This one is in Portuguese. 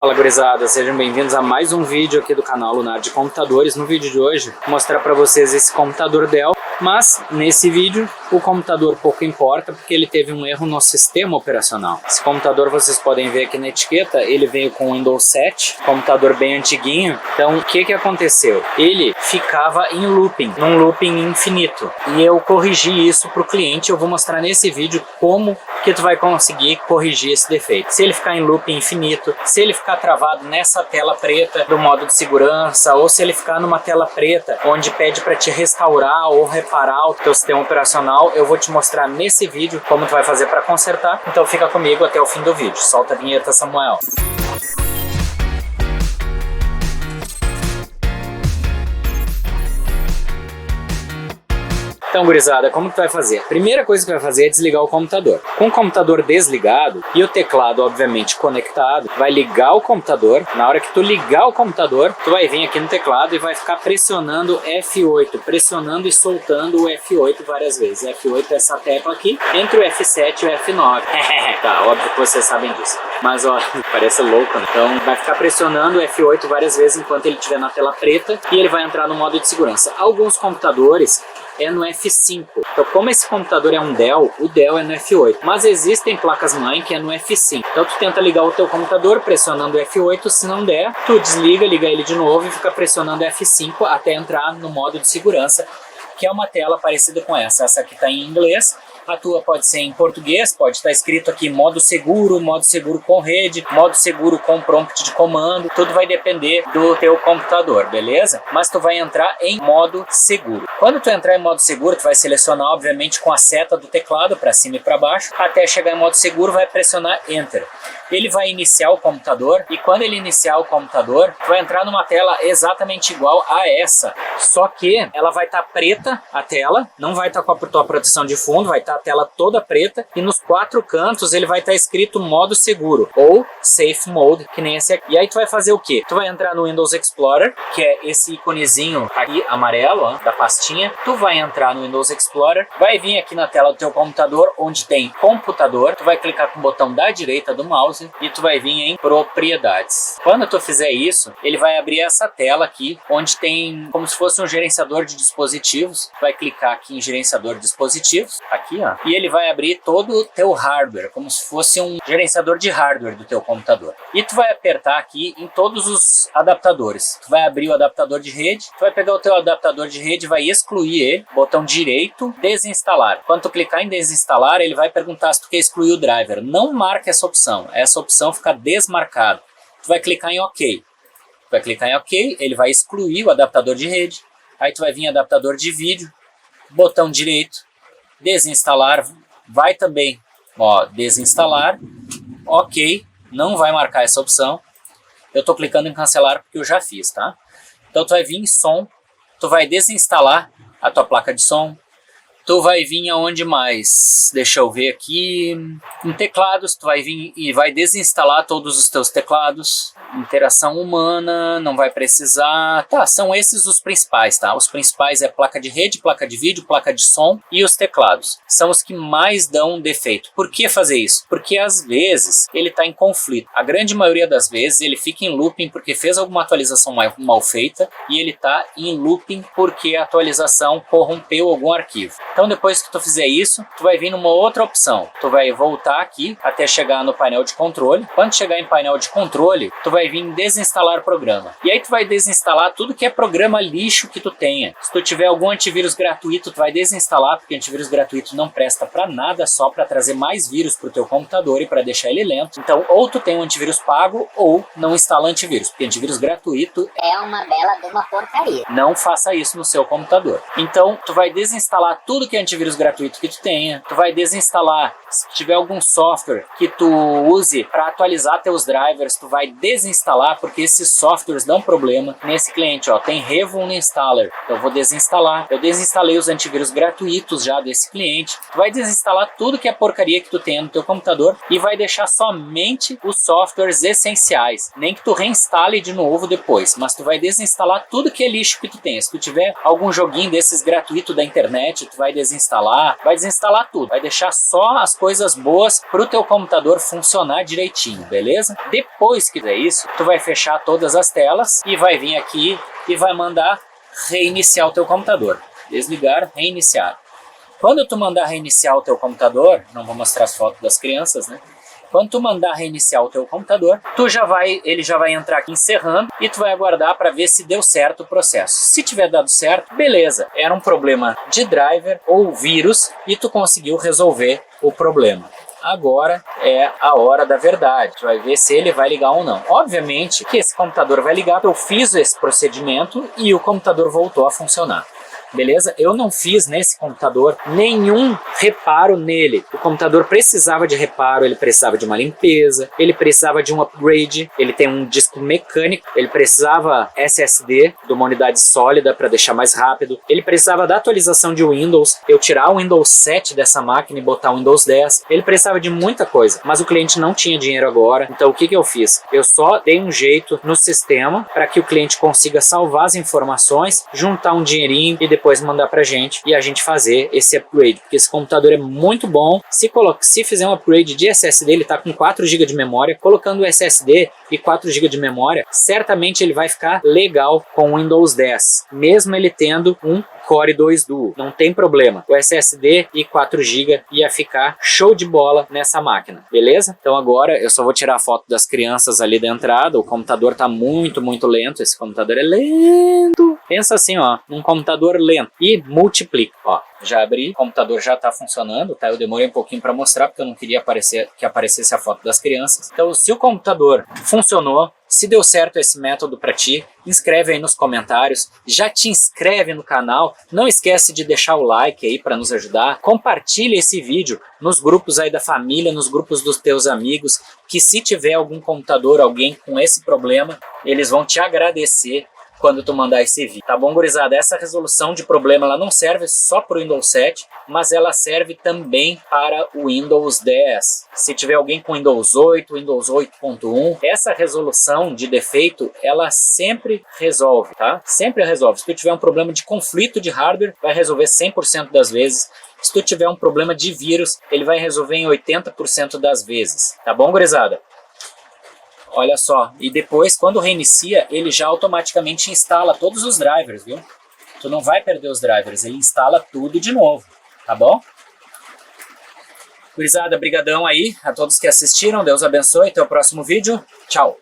Fala gurizada, sejam bem-vindos a mais um vídeo aqui do canal Lunar de Computadores. No vídeo de hoje, vou mostrar para vocês esse computador Dell, mas nesse vídeo o computador pouco importa porque ele teve um erro no sistema operacional. Esse computador, vocês podem ver aqui na etiqueta, ele veio com Windows 7, computador bem antiguinho. Então o que aconteceu? Ele ficava em looping, num looping infinito, e eu corrigi isso para o cliente. Eu vou mostrar nesse vídeo como que tu vai conseguir corrigir esse defeito. Se ele ficar em looping infinito, se ele ficar travado nessa tela preta do modo de segurança, ou se ele ficar numa tela preta onde pede para te restaurar ou reparar o teu sistema operacional, eu vou te mostrar nesse vídeo como tu vai fazer para consertar. Então fica comigo até o fim do vídeo. Solta a vinheta, Samuel. Então, gurizada, como que tu vai fazer? A primeira coisa que tu vai fazer é desligar o computador. Com o computador desligado e o teclado, obviamente, conectado, vai ligar o computador. Na hora que tu ligar o computador, tu vai vir aqui no teclado e vai ficar pressionando F8, pressionando e soltando o F8 várias vezes. F8 é essa tecla aqui, entre o F7 e o F9. Tá, óbvio que vocês sabem disso. Mas, ó, parece louco, né? Então, vai ficar pressionando o F8 várias vezes enquanto ele estiver na tela preta e ele vai entrar no modo de segurança. Alguns computadores é no F5. Então, como esse computador é um Dell, o Dell é no F8. Mas existem placas-mãe que é no F5. Então, tu tenta ligar o teu computador pressionando o F8. Se não der, tu desliga, liga ele de novo e fica pressionando F5 até entrar no modo de segurança, que é uma tela parecida com essa. Essa aqui está em inglês. A tua pode ser em português, pode estar escrito aqui modo seguro com rede, modo seguro com prompt de comando. Tudo vai depender do teu computador, beleza? Mas tu vai entrar em modo seguro. Quando tu entrar em modo seguro, tu vai selecionar, obviamente, com a seta do teclado para cima e para baixo. Até chegar em modo seguro, vai pressionar Enter. Ele vai iniciar o computador e quando ele iniciar o computador, tu vai entrar numa tela exatamente igual a essa. Só que ela vai estar preta, a tela, não vai estar com a tua proteção de fundo, vai estar a tela toda preta e nos quatro cantos ele vai estar escrito modo seguro ou Safe Mode, que nem esse aqui. E aí tu vai fazer o quê? Tu vai entrar no Windows Explorer, que é esse iconezinho aqui amarelo, ó, da pastinha. Tu vai entrar no Windows Explorer, vai vir aqui na tela do teu computador, onde tem computador. Tu vai clicar com o botão da direita do mouse e tu vai vir em propriedades. Quando tu fizer isso, ele vai abrir essa tela aqui, onde tem como se fosse um gerenciador de dispositivos. Tu vai clicar aqui em gerenciador de dispositivos, aqui ó, e ele vai abrir todo o teu hardware, como se fosse um gerenciador de hardware do teu computador. E tu vai apertar aqui em todos os adaptadores. Tu vai abrir o adaptador de rede, tu vai pegar o teu adaptador de rede, vai excluir ele, botão direito, desinstalar. Quando tu clicar em desinstalar, ele vai perguntar se tu quer excluir o driver. Não marca essa opção. Essa opção fica desmarcada. Tu vai clicar em OK. Tu vai clicar em OK, ele vai excluir o adaptador de rede. Aí tu vai vir em adaptador de vídeo, botão direito, desinstalar, vai também, ó, desinstalar, OK, não vai marcar essa opção. Eu tô clicando em cancelar porque eu já fiz, tá? Então tu vai vir em som, tu vai desinstalar a tua placa de som. Tu vai vir aonde mais? Deixa eu ver aqui. Em teclados, tu vai vir e vai desinstalar todos os teus teclados. Interação humana, não vai precisar. Tá, são esses os principais, tá? Os principais é placa de rede, placa de vídeo, placa de som e os teclados. São os que mais dão defeito. Por que fazer isso? Porque às vezes ele está em conflito. A grande maioria das vezes ele fica em looping porque fez alguma atualização mal feita e ele está em looping porque a atualização corrompeu algum arquivo. Então depois que tu fizer isso, tu vai vir numa outra opção. Tu vai voltar aqui até chegar no painel de controle. Quando chegar em painel de controle, tu vai vir em desinstalar programa. E aí tu vai desinstalar tudo que é programa lixo que tu tenha. Se tu tiver algum antivírus gratuito, tu vai desinstalar, porque antivírus gratuito não presta pra nada, só pra trazer mais vírus pro teu computador e pra deixar ele lento. Então ou tu tem um antivírus pago ou não instala antivírus, porque antivírus gratuito é uma bela de uma porcaria. Não faça isso no seu computador. Então tu vai desinstalar tudo que é antivírus gratuito que tu tenha. Tu vai desinstalar, se tiver algum software que tu use para atualizar teus drivers, tu vai desinstalar, porque esses softwares dão problema. Nesse cliente, ó, tem Revo Uninstaller. Então eu vou desinstalar. Eu desinstalei os antivírus gratuitos já desse cliente. Tu vai desinstalar tudo que é porcaria que tu tenha no teu computador e vai deixar somente os softwares essenciais. Nem que tu reinstale de novo depois, mas tu vai desinstalar tudo que é lixo que tu tenha. Se tu tiver algum joguinho desses gratuito da internet, tu vai vai desinstalar tudo, vai deixar só as coisas boas para o teu computador funcionar direitinho, beleza? Depois que fizer isso, tu vai fechar todas as telas e vai vir aqui e vai mandar reiniciar o teu computador. Desligar, reiniciar. Quando tu mandar reiniciar o teu computador, não vou mostrar as fotos das crianças, né? Quando tu mandar reiniciar o teu computador, ele já vai entrar aqui encerrando e tu vai aguardar para ver se deu certo o processo. Se tiver dado certo, beleza. Era um problema de driver ou vírus e tu conseguiu resolver o problema. Agora é a hora da verdade. Tu vai ver se ele vai ligar ou não. Obviamente que esse computador vai ligar. Eu fiz esse procedimento e o computador voltou a funcionar. Beleza? Eu não fiz nesse computador nenhum reparo nele. O computador precisava de reparo, ele precisava de uma limpeza, ele precisava de um upgrade, ele tem um disco mecânico, ele precisava SSD de uma unidade sólida para deixar mais rápido, ele precisava da atualização de Windows, eu tirar o Windows 7 dessa máquina e botar o Windows 10, ele precisava de muita coisa, mas o cliente não tinha dinheiro agora, então o que eu fiz? Eu só dei um jeito no sistema para que o cliente consiga salvar as informações, juntar um dinheirinho e depois mandar pra gente e a gente fazer esse upgrade, porque esse computador é muito bom. Se fizer um upgrade de SSD, ele tá com 4 GB de memória, colocando o SSD e 4 GB de memória, certamente ele vai ficar legal com o Windows 10, mesmo ele tendo um Core 2 Duo, não tem problema. O SSD e 4 GB ia ficar show de bola nessa máquina, beleza? Então agora eu só vou tirar a foto das crianças ali da entrada. O computador tá muito lento, esse computador é lento. Pensa assim, ó, um computador lento e multiplica, ó. Já abri, o computador já está funcionando, tá? Eu demorei um pouquinho para mostrar porque eu não queria que aparecesse a foto das crianças. Então, se o computador funcionou, se deu certo esse método para ti, inscreve aí nos comentários, já te inscreve no canal, não esquece de deixar o like aí para nos ajudar, compartilha esse vídeo nos grupos aí da família, nos grupos dos teus amigos, que se tiver algum computador, alguém com esse problema, eles vão te agradecer quando tu mandar esse vídeo. Tá bom, gurizada? Essa resolução de problema ela não serve só para o Windows 7, mas ela serve também para o Windows 10. Se tiver alguém com Windows 8, Windows 8.1, essa resolução de defeito, ela sempre resolve, tá? Sempre resolve. Se tu tiver um problema de conflito de hardware, vai resolver 100% das vezes. Se tu tiver um problema de vírus, ele vai resolver em 80% das vezes. Tá bom, gurizada? Olha só, e depois, quando reinicia, ele já automaticamente instala todos os drivers, viu? Tu não vai perder os drivers, ele instala tudo de novo, tá bom? Gurizada, brigadão aí a todos que assistiram, Deus abençoe, até o próximo vídeo, tchau!